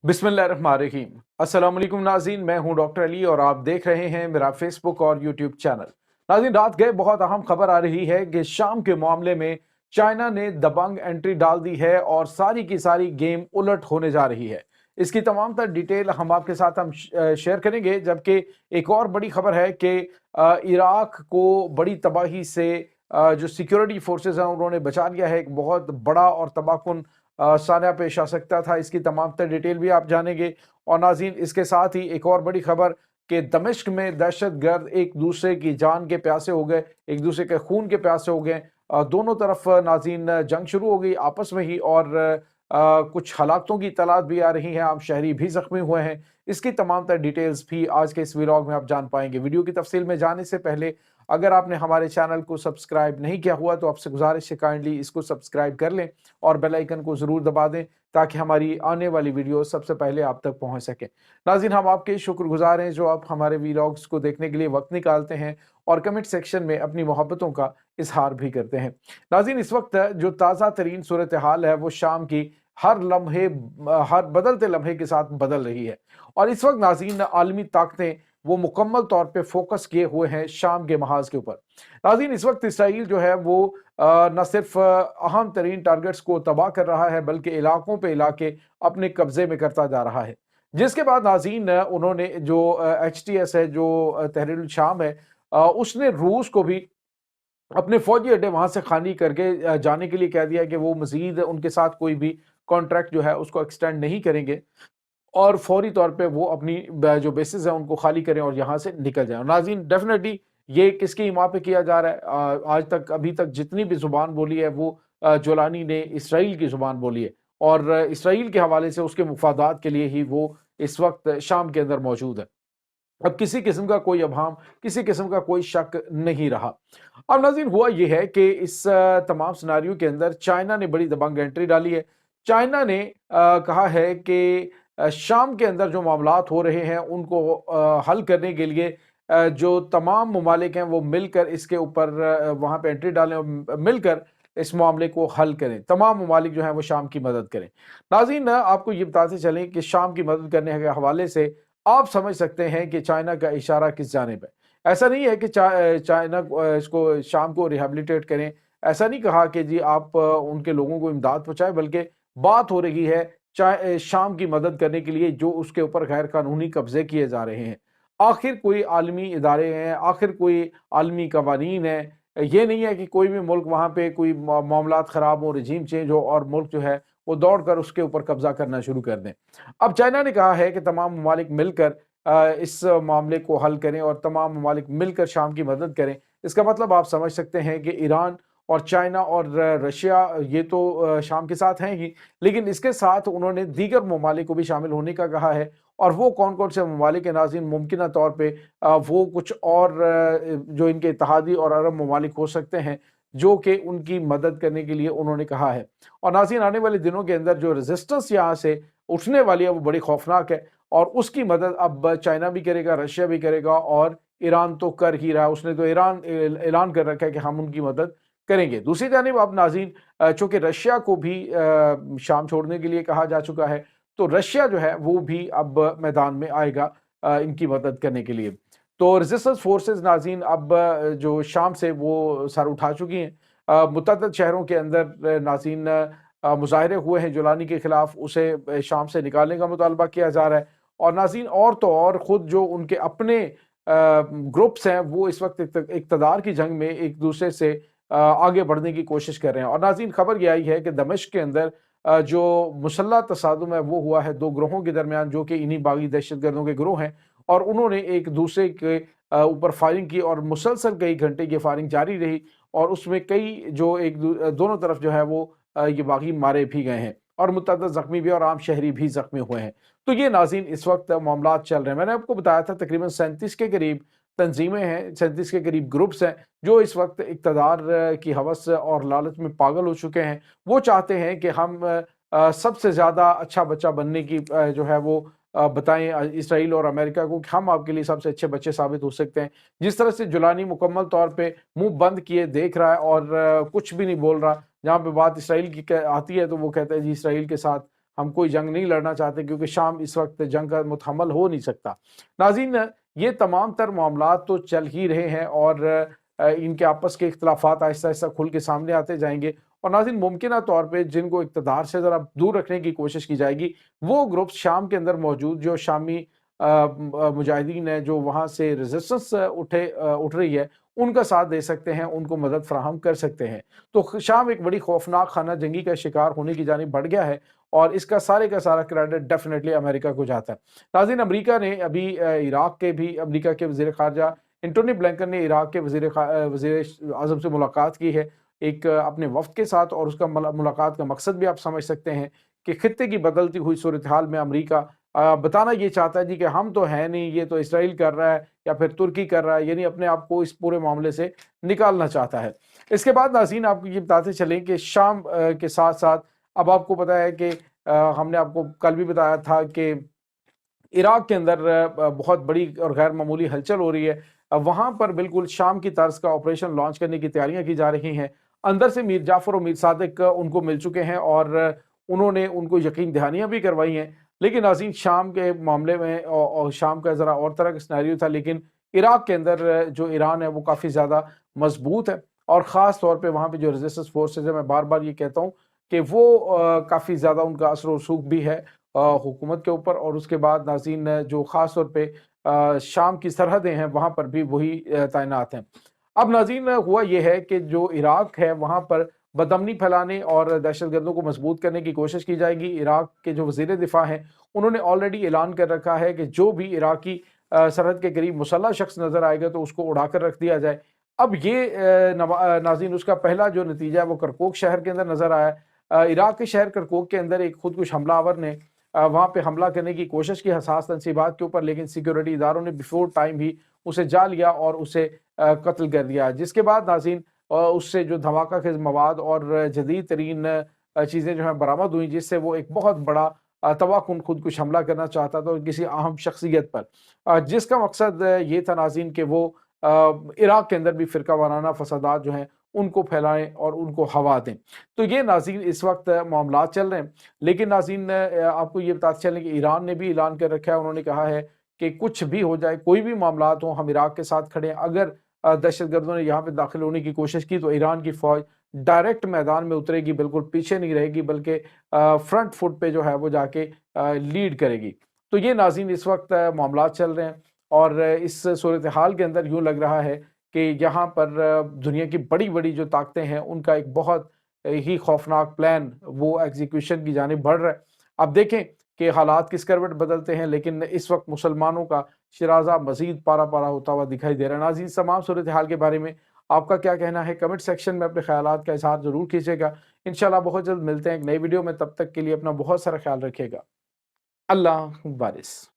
बिस्मिल्लाहिर्रहमानिर्रहीम। अस्सलाम वालेकुम नाज़रीन, मैं हूं डॉक्टर अली और आप देख रहे हैं मेरा फेसबुक और यूट्यूब चैनल। नाज़रीन, रात गए बहुत अहम खबर आ रही है कि शाम के मामले में चाइना ने दबंग एंट्री डाल दी है और सारी की सारी गेम उलट होने जा रही है। इसकी तमाम तर डिटेल हम आपके साथ शेयर करेंगे, जबकि एक और बड़ी खबर है कि इराक को बड़ी तबाही से जो सिक्योरिटी फोर्सेज हैं उन्होंने बचा लिया है। एक बहुत बड़ा और तबाहकुन सान्या पेश आ सकता था। इसकी तमाम तर डिटेल भी आप जानेंगे। और नाज़रीन, इसके साथ ही एक और बड़ी खबर कि दमिश्क में दहशतगर्द एक दूसरे की जान के प्यासे हो गए, एक दूसरे के खून के प्यासे हो गए। दोनों तरफ नाज़रीन जंग शुरू हो गई आपस में ही, और कुछ हलाकतों की इत्तलात भी आ रही हैं, आम शहरी भी जख्मी हुए हैं। इसकी तमाम तर डिटेल्स भी आज के इस व्लॉग में आप जान पाएंगे। वीडियो की तफसील में जाने से पहले अगर आपने हमारे चैनल को सब्सक्राइब नहीं किया हुआ तो आपसे गुजारिश है काइंडली इसको सब्सक्राइब कर लें और बेल आइकन को ज़रूर दबा दें ताकि हमारी आने वाली वीडियो सबसे पहले आप तक पहुंच सके। नाज़रीन, हम आपके शुक्रगुजार हैं जो आप हमारे वीलॉग्स को देखने के लिए वक्त निकालते हैं और कमेंट सेक्शन में अपनी मोहब्बतों का इजहार भी करते हैं। नाज़रीन, इस वक्त जो ताज़ा तरीन सूरत हाल है वो शाम की हर लम्हे हर बदलते लम्हे के साथ बदल रही है। और इस वक्त नाज़रीन आलमी ताकतें वो मुकम्मल तौर पे फोकस किए हुए हैं शाम के महाज के ऊपर। नाज़रीन, इस वक्त इसराइल जो है वो न सिर्फ अहम तरीन टारगेट्स को तबाह कर रहा है बल्कि इलाकों पे इलाके अपने कब्जे में करता जा रहा है। जिसके बाद नाज़रीन उन्होंने जो HTS है, जो तहरीर शाम है, उसने रूस को भी अपने फौजी अड्डे वहां से खाली करके जाने के लिए कह दिया कि वो मजीद उनके साथ कोई भी कॉन्ट्रैक्ट जो है उसको एक्सटेंड नहीं करेंगे और फौरी तौर पे वो अपनी जो बेसिस है उनको खाली करें और यहाँ से निकल जाएं। नाज़रीन, डेफिनेटली ये किसकी हिमा पे किया जा रहा है? आज तक अभी तक जितनी भी जुबान बोली है वो जोलानी ने इसराइल की जुबान बोली है और इसराइल के हवाले से उसके मुफादात के लिए ही वो इस वक्त शाम के अंदर मौजूद है। अब किसी किस्म का कोई अभाम, किसी किस्म का कोई शक नहीं रहा। अब नाज़रीन, हुआ ये है कि इस तमाम सिनारियो के अंदर चाइना ने बड़ी दबंग एंट्री डाली है। चाइना ने कहा है कि शाम के अंदर जो मामलात हो रहे हैं उनको हल करने के लिए जो तमाम ममालिक हैं वो मिलकर इसके ऊपर वहाँ पे एंट्री डालें और मिलकर इस मामले को हल करें। तमाम ममालिक जो हैं वो शाम की मदद करें। नाज़रीन, आपको ये बताते चलें कि शाम की मदद करने के हवाले से आप समझ सकते हैं कि चाइना का इशारा किस जानिब है। ऐसा नहीं है कि चाइना इसको शाम को रिहेबिलिटेट करें। ऐसा नहीं कहा कि जी आप उनके लोगों को इमदाद पहुंचाएं, बल्कि बात हो रही है शाम की मदद करने के लिए जो उसके ऊपर गैर कानूनी कब्जे किए जा रहे हैं। आखिर कोई आलमी इदारे हैं, आखिर कोई आलमी कवानीन है। ये नहीं है कि कोई भी मुल्क वहाँ पे कोई मामलात ख़राब हो, रजीम चेंज हो और मुल्क जो है वो दौड़ कर उसके ऊपर कब्जा करना शुरू कर दें। अब चाइना ने कहा है कि तमाम ममालिक मिलकर इस मामले को हल करें और तमाम ममालिक मिलकर शाम की मदद करें। इसका मतलब आप समझ सकते हैं कि ईरान और चाइना और रशिया ये तो शाम के साथ हैं ही, लेकिन इसके साथ उन्होंने दीगर ममालिक को भी शामिल होने का कहा है। और वो कौन कौन से ममालिक के नाज़रीन, मुमकिन तौर पे वो कुछ और जो इनके इत्तेहादी और अरब ममालिक हो सकते हैं जो कि उनकी मदद करने के लिए उन्होंने कहा है। और नाज़रीन, आने वाले दिनों के अंदर जो रेजिस्टेंस यहाँ से उठने वाली है वो बड़ी खौफनाक है और उसकी मदद अब चाइना भी करेगा, रशिया भी करेगा और ईरान तो कर ही रहा है। उसने तो ऐलान कर रखा है कि हम उनकी मदद करेंगे। दूसरी जानिब अब नाज़रीन, चूंकि रशिया को भी शाम छोड़ने के लिए कहा जा चुका है, तो रशिया जो है वो भी अब मैदान में आएगा इनकी मदद करने के लिए। तो रेजिस्टेंस फोर्सेस नाज़रीन अब जो शाम से वो सर उठा चुकी हैं। मुतअद्दिद शहरों के अंदर नाज़रीन मुजाहरे हुए हैं जुलानी के खिलाफ, उसे शाम से निकालने का मुतालबा किया जा रहा है। और नाज़रीन, और तो और खुद जो उनके अपने ग्रुप्स हैं वो इस वक्त इक़्तिदार की जंग में एक दूसरे से आगे बढ़ने की कोशिश कर रहे हैं। और नाज़रीन, खबर यह आई है कि दमिश्क के अंदर जो मुसल्लह तसादुम है वो हुआ है दो ग्रोहों के दरमियान, जो कि इन्हीं बागी दहशतगर्दों के ग्रोह हैं, और उन्होंने एक दूसरे के ऊपर फायरिंग की और मुसलसल कई घंटे की फायरिंग जारी रही और उसमें कई जो दोनों तरफ जो है वो ये बागी मारे भी गए हैं और मुतअद्दिद जख्मी भी और आम शहरी भी जख्मी हुए हैं। तो ये नाज़रीन इस वक्त मामलात चल रहे हैं। मैंने आपको बताया था तकरीबन 37 के करीब तंजीमें हैं, 37 के करीब ग्रुप्स हैं जो इस वक्त इक़्तिदार की हवस और लालच में पागल हो चुके हैं। वो चाहते हैं कि हम सबसे ज़्यादा अच्छा बच्चा बनने की जो है वो बताएं इसराइल और अमेरिका को कि हम आपके लिए सबसे अच्छे बच्चे साबित हो सकते हैं। जिस तरह से जुलानी मुकम्मल तौर पे मुंह बंद किए देख रहा है और कुछ भी नहीं बोल रहा, जहाँ पे बात इसराइल की आती है तो वो कहता है जी इसराइल के साथ ہم کوئی جنگ نہیں لڑنا چاہتے کیونکہ شام اس وقت جنگ کا متحمل ہو نہیں سکتا۔ ناظرین، یہ تمام تر معاملات تو چل ہی رہے ہیں اور ان کے آپس کے اختلافات آہستہ آہستہ کھل کے سامنے آتے جائیں گے، اور ناظرین ممکنہ طور پہ جن کو اقتدار سے ذرا دور رکھنے کی کوشش کی جائے گی، وہ گروپس شام کے اندر موجود جو شامی مجاہدین ہیں، جو وہاں سے ریزسٹنس اٹھ رہی ہے، ان کا ساتھ دے سکتے ہیں، ان کو مدد فراہم کر سکتے ہیں۔ تو شام ایک بڑی خوفناک خانہ جنگی کا شکار ہونے کی جانب بڑھ گیا ہے، اور اس کا سارا کریڈٹ ڈیفینیٹلی امریکہ کو جاتا ہے۔ ناظرین، امریکہ نے ابھی عراق کے بھی امریکہ کے وزیر خارجہ انٹونی بلنکن نے عراق کے وزیر اعظم سے ملاقات کی ہے ایک اپنے وفد کے ساتھ، اور اس کا ملاقات کا مقصد بھی آپ سمجھ سکتے ہیں کہ خطے کی بدلتی ہوئی صورتحال میں امریکہ بتانا یہ چاہتا ہے جی کہ ہم تو ہے نہیں، یہ تو اسرائیل کر رہا ہے یا پھر ترکی کر رہا ہے، یعنی اپنے آپ کو اس پورے معاملے سے نکالنا چاہتا ہے۔ اس کے بعد ناظرین آپ کو یہ بتاتے چلیں کہ شام کے ساتھ ساتھ اب آپ کو پتا ہے کہ ہم نے آپ کو کل بھی بتایا تھا کہ عراق کے اندر بہت بڑی اور غیر معمولی ہلچل ہو رہی ہے۔ وہاں پر بالکل شام کی طرز کا آپریشن لانچ کرنے کی تیاریاں کی جا رہی ہیں۔ اندر سے میر جعفر اور میر صادق ان کو مل چکے ہیں اور انہوں نے ان کو یقین دہانیاں بھی کروائی ہیں، لیکن ناظرین شام کے معاملے میں اور شام کا ذرا اور طرح کا سینیریو تھا، لیکن عراق کے اندر جو ایران ہے وہ کافی زیادہ مضبوط ہے، اور خاص طور پہ وہاں پہ جو ریزسٹنس فورسز ہے، میں بار بار یہ کہتا ہوں کہ وہ کافی زیادہ ان کا اثر و رسوخ بھی ہے حکومت کے اوپر۔ اور اس کے بعد ناظرین جو خاص طور پہ شام کی سرحدیں ہیں وہاں پر بھی وہی تعینات ہیں۔ اب ناظرین ہوا یہ ہے کہ جو عراق ہے وہاں پر بدامنی پھیلانے اور دہشت گردوں کو مضبوط کرنے کی کوشش کی جائے گی۔ عراق کے جو وزیر دفاع ہیں انہوں نے آلریڈی اعلان کر رکھا ہے کہ جو بھی عراقی سرحد کے قریب مسلح شخص نظر آئے گا تو اس کو اڑا کر رکھ دیا جائے۔ اب یہ ناظرین اس کا پہلا جو نتیجہ ہے وہ کرکوک شہر کے اندر نظر آیا ہے۔ عراق کے شہر کرکوک کے اندر ایک خودکش حملہ آور نے وہاں پہ حملہ کرنے کی کوشش کی حساس تنصیبات کے اوپر، لیکن سیکیورٹی اداروں نے بیفور ٹائم ہی اسے جا لیا اور اسے قتل کر دیا، جس کے بعد ناظرین اس سے جو دھماکہ خیز مواد اور جدید ترین چیزیں جو ہیں برآمد ہوئیں، جس سے وہ ایک بہت بڑا تباہ کن خودکش حملہ کرنا چاہتا تھا کسی اہم شخصیت پر، جس کا مقصد یہ تھا ناظرین کہ وہ عراق کے اندر بھی فرقہ وارانہ فسادات جو ہیں ان کو پھیلائیں اور ان کو ہوا دیں۔ تو یہ ناظرین اس وقت معاملات چل رہے ہیں، لیکن ناظرین آپ کو یہ بتاتے چلیں کہ ایران نے بھی اعلان کر رکھا ہے، انہوں نے کہا ہے کہ کچھ بھی ہو جائے، کوئی بھی معاملات ہوں، ہم عراق کے ساتھ کھڑے ہیں۔ اگر دہشت گردوں نے یہاں پہ داخل ہونے کی کوشش کی تو ایران کی فوج ڈائریکٹ میدان میں اترے گی، بالکل پیچھے نہیں رہے گی، بلکہ فرنٹ فٹ پہ جو ہے وہ جا کے لیڈ کرے گی۔ تو یہ ناظرین اس وقت معاملات چل رہے ہیں، اور اس صورتحال کے اندر یوں لگ رہا ہے کہ یہاں پر دنیا کی بڑی بڑی جو طاقتیں ہیں ان کا ایک بہت ہی خوفناک پلان وہ ایگزیکیوشن کی جانب بڑھ رہا ہے۔ اب دیکھیں کہ حالات کس کروٹ بدلتے ہیں، لیکن اس وقت مسلمانوں کا شرازہ مزید پارا پارا ہوتا ہوا دکھائی دے رہا ہے۔ ناظرین تمام صورتحال کے بارے میں آپ کا کیا کہنا ہے؟ کمنٹ سیکشن میں اپنے خیالات کا اظہار ضرور کیجیے گا۔ انشاءاللہ بہت جلد ملتے ہیں ایک نئی ویڈیو میں، تب تک کے لیے اپنا بہت سارا خیال رکھیے گا۔ اللہ حافظ۔